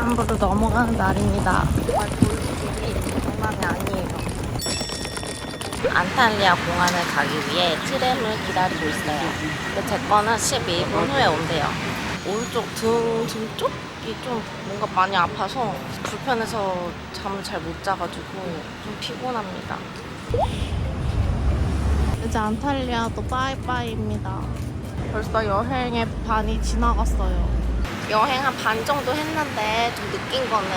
이스탄불로 넘어가는 날입니다. 정말 볼수록이 공항이 아니에요. 안탈리아 공항을 가기 위해 트램을 기다리고 있어요. 근데 제 거는 12분 후에 온대요. 오른쪽 등 쪽이 좀 뭔가 많이 아파서 불편해서 잠을 잘 못 자가지고 좀 피곤합니다. 이제 안탈리아도 빠이빠이입니다. 벌써 여행의 반이 지나갔어요. 여행 한 반 정도 했는데 좀 느낀 거는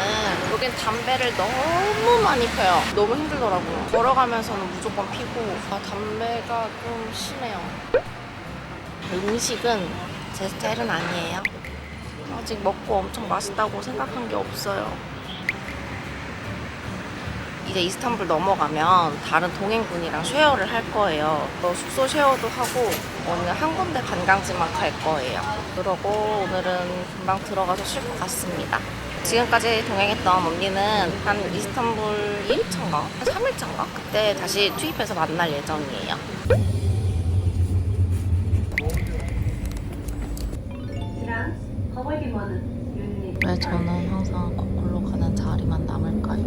여긴 담배를 너무 많이 펴요. 너무 힘들더라고요. 걸어가면서는 무조건 피고 담배가 좀 심해요. 음식은 제 스타일은 아니에요. 아직 먹고 엄청 맛있다고 생각한 게 없어요. 이제 이스탄불 넘어가면 다른 동행분이랑 쉐어를 할 거예요. 숙소 쉐어도 하고 오늘 한 군데 관광지만 갈 거예요. 그러고 오늘은 금방 들어가서 쉴 것 같습니다. 지금까지 동행했던 언니는 한 이스탄불 2일차인가? 한 3일차인가? 그때 다시 투입해서 만날 예정이에요. 왜 저는 항상 거꾸로 가는 자리만 남을까요?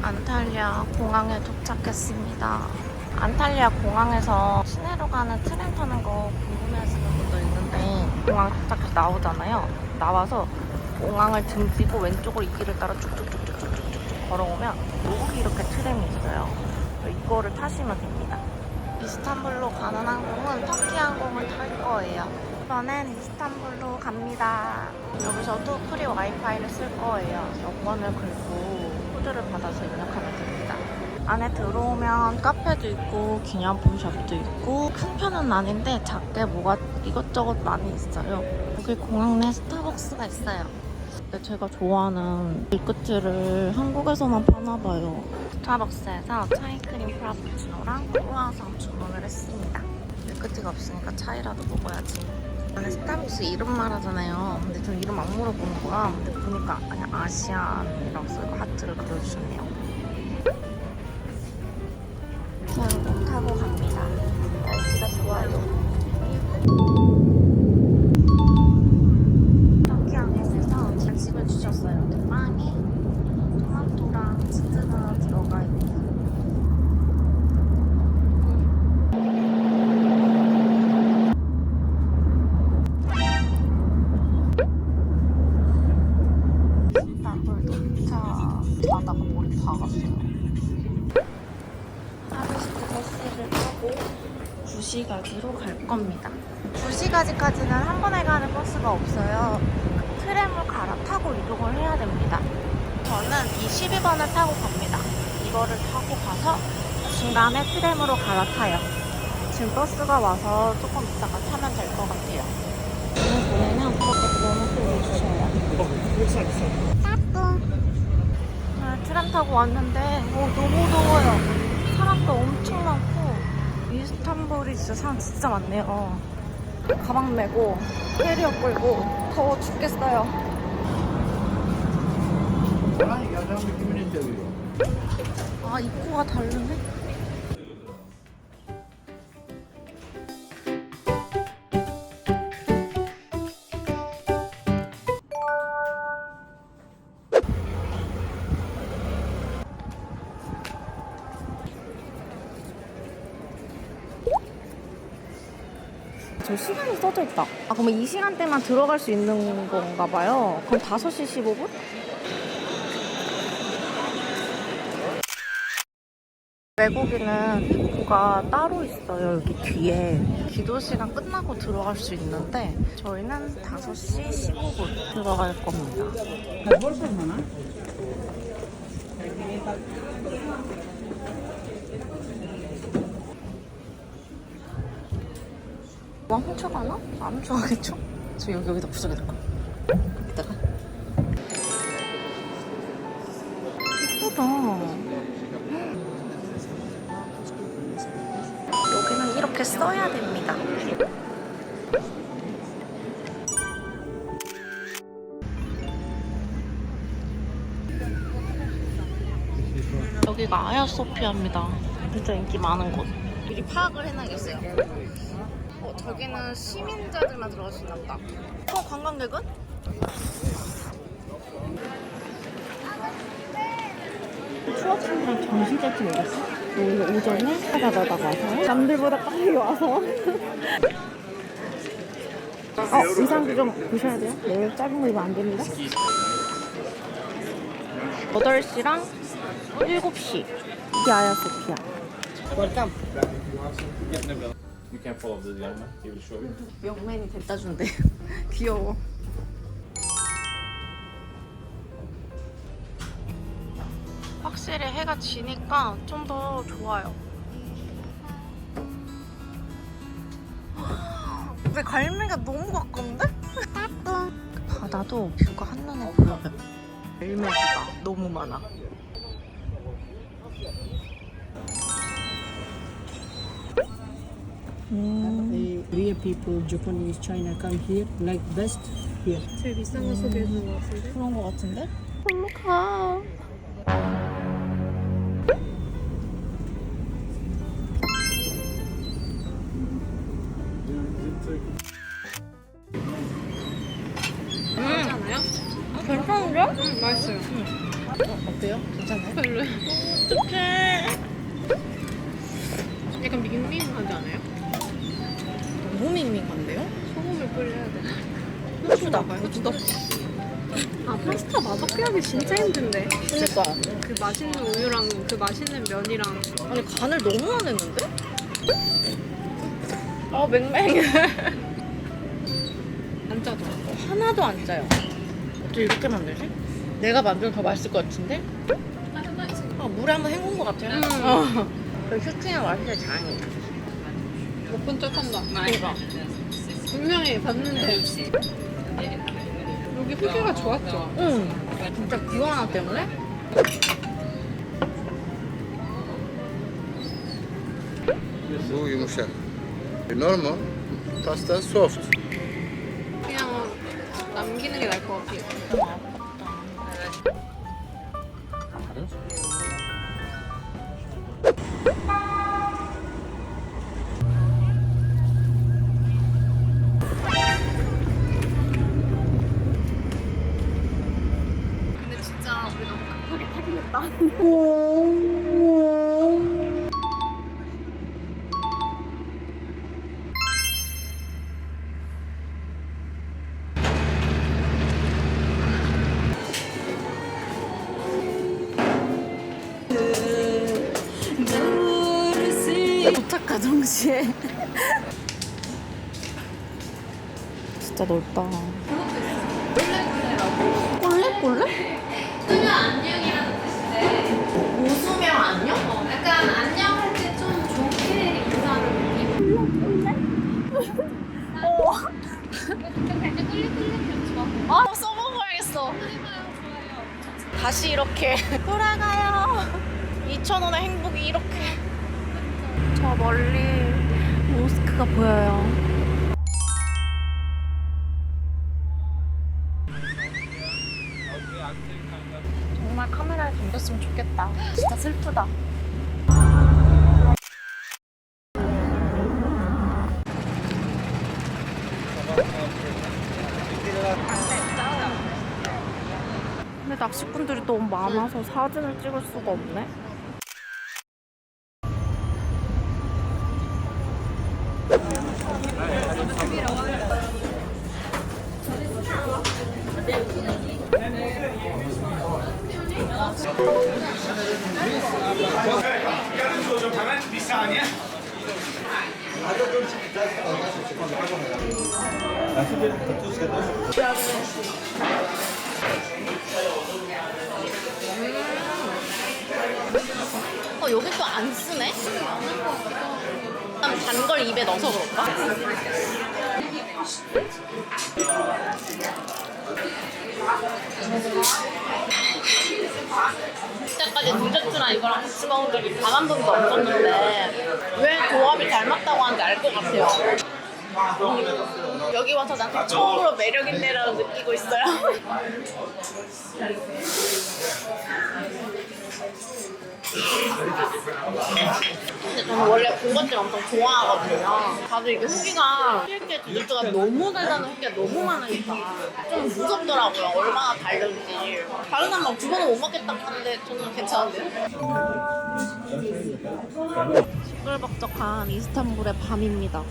안탈리아 공항에 도착했습니다. 안탈리아 공항에서 시내로 가는 트램 타는 거 궁금해하시는 분도 있는데 공항에 도착해서 나오잖아요. 나와서 공항을 등지고 왼쪽으로 이 길을 따라 쭉쭉쭉쭉쭉쭉 걸어오면 여기 이렇게 트램이 있어요. 이거를 타시면 됩니다. 이스탄불로 가는 항공은 터키 항공을 탈 거예요. 이번엔 이스탄불로 갑니다. 여기서도 프리 와이파이를 쓸 거예요. 여권을 긁고 코드를 받아서 입력하면 됩니다. 안에 들어오면 카페도 있고 기념품 숍도 있고 큰 편은 아닌데 작게 뭐가 이것저것 많이 있어요. 여기 공항 내 스타벅스가 있어요. 근데 제가 좋아하는 밀크티를 한국에서만 파나봐요. 스타벅스에서 차이크림 프라푸치노랑 크루아상 주문을 했습니다. 밀크티가 없으니까 차이라도 먹어야지. 안에 스타벅스 이름 말하잖아요. 근데 전 이름 안 물어보는 거야. 근데 보니까 그냥 아시안이라고 써있고 하트를 그려주셨네요. 항공 타고 갑니다. 날씨가 좋아요. 터키항에서 간식을 주셨어요. 빵에 토마토랑 치즈가 들어가 있네요. 자다가 머리 박았어요. 하루시트 버스를 타고 구시가지로 갈 겁니다. 구시가지까지는 한 번에 가는 버스가 없어요. 트램을 갈아타고 이동을 해야 됩니다. 저는 이 12번을 타고 갑니다. 이거를 타고 가서 중간에 트램으로 갈아타요. 지금 버스가 와서 조금 있다가 타면 될 것 같아요. 오늘 보내면 그렇게 번호표 주셔요. 트램 타고 왔는데 너무 더워요. 사람도 엄청 많고 이스탄불이 진짜 사람 진짜 많네요. 가방 메고 캐리어 끌고 더워 죽겠어요. 아 입구가 다르네? 저 시간이 써져 있다. 그럼 이 시간대만 들어갈 수 있는 건가 봐요. 그럼 5시 15분? 외국인은 입구가 따로 있어요. 여기 뒤에. 기도 시간 끝나고 들어갈 수 있는데 저희는 5시 15분 들어갈 겁니다. 훔쳐가나? 안 훔쳐가겠죠? 저 여기다 부서게 될 거야. 이따가. 예쁘다. 여기는 이렇게 써야 됩니다. 여기가 아야소피아입니다. 진짜 인기 많은 곳. 미리 파악을 해놔야겠어요. 저기는 시민자들만 들어갈 수 있나 보다. 관광객은? 추어탕이랑 전시제트 먹었어? 오늘 오전에 하다다다가 와서 남들보다 빨리 와서 의상도 좀 보셔야 돼요. 네, 짧은 거 입으면 안 됩니다. 8시랑 7시 이게 아야소피아. Welcome. You can follow the young man. He will show you. 영맨이 데려다 준대. 귀여워. 확실히 해가 지니까 좀 더 좋아요. 왜 갈매기가 너무 가까운데? 바다도 뷰가 한눈에 보여요. 갈매기가 너무 많아. The real people, Japanese, China come here like best here. 제일 비싼 거 소개해준 거 같은데? 그런 거 같은데? 절로 가. 괜찮아요? 괜찮은데? 맛있어요. 어때요? 괜찮아요? 별로요. 어떡해. 약간 밍밍하지 않아요? 너무 밍밍한데요? 소금을 뿌려야 돼. 후추다. 후추다. 아 파스타 맛없게 진짜 힘든데. 그니까. 그 맛있는 우유랑 그 맛있는 면이랑. 아니 간을 너무 안 했는데? 맹맹해. 안 짜죠? 하나도 안 짜요. 어떻게 이렇게 만들지? 내가 만들면 더 맛있을 것 같은데? 물에 한번 헹군 것 같아요. 휴팅의 맛이 다행이다. 못 본 척한다. 그러니까. 분명히 봤는데 여기 후기가 좋았죠? 응. 진짜 기호 하나 때문에? Bu yumuşak. Normal. Pasta soft. 그냥 남기는 게 나을 것 같아요. 근데 진짜 우리 너무 급하게 타긴 했다. 도착한 동시에 진짜 넓다. 꼴레? 웃으면 안녕이라는 뜻인데 웃으면 안녕? 약간 안녕할 때 좀 좋게 인사하는 느낌? 갈때 꿀리꿀리 그렇죠. 써먹어야겠어. 해봐요. 좋아요. 다시 이렇게 돌아가요. 2,000원의 행복이 이렇게. 저 멀리 모스크가 보여요. 정말 카메라에 담겼으면 좋겠다. 진짜 슬프다. 근데 낚시꾼들이 너무 많아서 사진을 찍을 수가 없네. 여기 또 안 쓰네? 단 걸 입에 넣어서 그럴까? 이때까지 디저트랑 이거랑 같이 먹은 적이 단 한 번도 없었는데 왜 조합이 잘 맞다고 하는지 알 것 같아요. 여기 와서 난 처음으로 매력 있네라고 느끼고 있어요. 근데 저는 원래 군것질 엄청 좋아하거든요. 다들 이게 후기가 실제 디저트가 너무 달다는 후기가 너무 많으니까 좀 무섭더라고요. 얼마나 달든지. 다른 사람 막 두 번은 못 먹겠다 하는데 저는 괜찮은데요? 시끌벅적한 이스탄불의 밤입니다.